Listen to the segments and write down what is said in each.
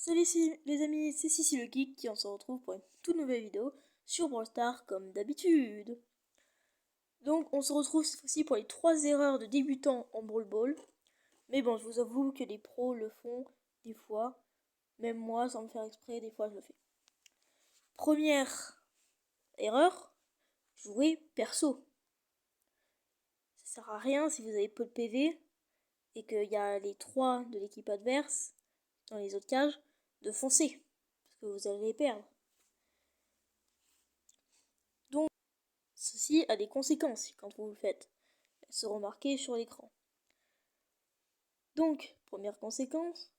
Salut les amis, c'est Sissi le Geek qui on se retrouve pour une toute nouvelle vidéo sur Brawl Stars comme d'habitude. Donc on se retrouve cette fois-ci pour les 3 erreurs de débutants en Brawl Ball. Mais bon, je vous avoue que les pros le font des fois. Même moi, sans me faire exprès, des fois je le fais. Première erreur, jouer perso. Ça sert à rien si vous avez peu de PV et qu'il y a les 3 de l'équipe adverse dans les autres cages de foncer. Parce que vous allez les perdre. Donc, ceci a des conséquences quand vous le faites. Elles seront marquées sur l'écran. Donc, première conséquence,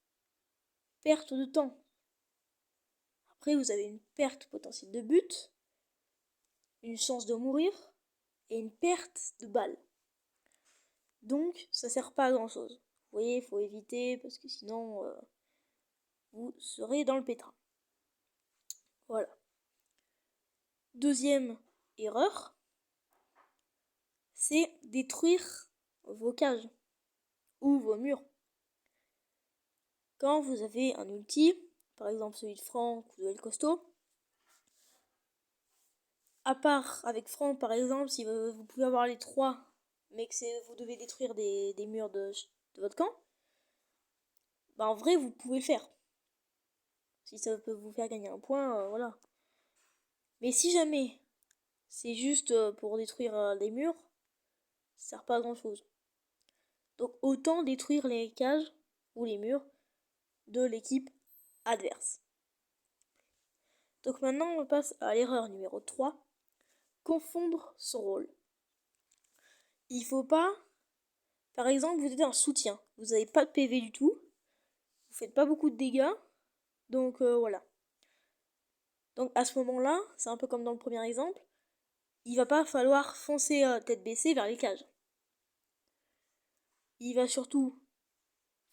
perte de temps. Après, vous avez une perte potentielle de but, une chance de mourir et une perte de balles. Donc, ça sert pas à grand chose. Vous voyez, il faut éviter parce que sinon, vous serez dans le pétrin. Voilà. Deuxième erreur, c'est détruire vos cages ou vos murs. Quand vous avez un ulti, par exemple celui de Franck ou de El Costo, à part avec Franck par exemple, si vous pouvez avoir les 3, mais que vous devez détruire des murs de votre camp, bah en vrai vous pouvez le faire. Si ça peut vous faire gagner un point, voilà. Mais si jamais c'est juste pour détruire les murs, ça sert pas à grand chose. Donc autant détruire les cages ou les murs de l'équipe adverse. Donc maintenant on passe à l'erreur numéro 3, confondre son rôle. Il faut pas, par exemple, vous êtes un soutien, vous n'avez pas de PV du tout, vous faites pas beaucoup de dégâts, donc voilà. Donc à ce moment-là, c'est un peu comme dans le premier exemple, il va pas falloir foncer tête baissée vers les cages. Il va surtout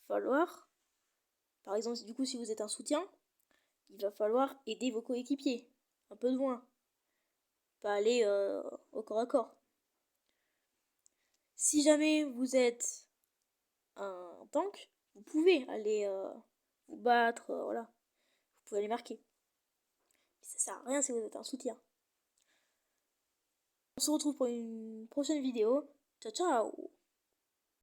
falloir, par exemple, du coup si vous êtes un soutien, il va falloir aider vos coéquipiers, un peu de loin, pas aller au corps à corps. Si jamais vous êtes un tank, vous pouvez aller vous battre, voilà. Vous pouvez les marquer. Mais ça sert à rien si vous êtes un soutien. On se retrouve pour une prochaine vidéo. Ciao ciao!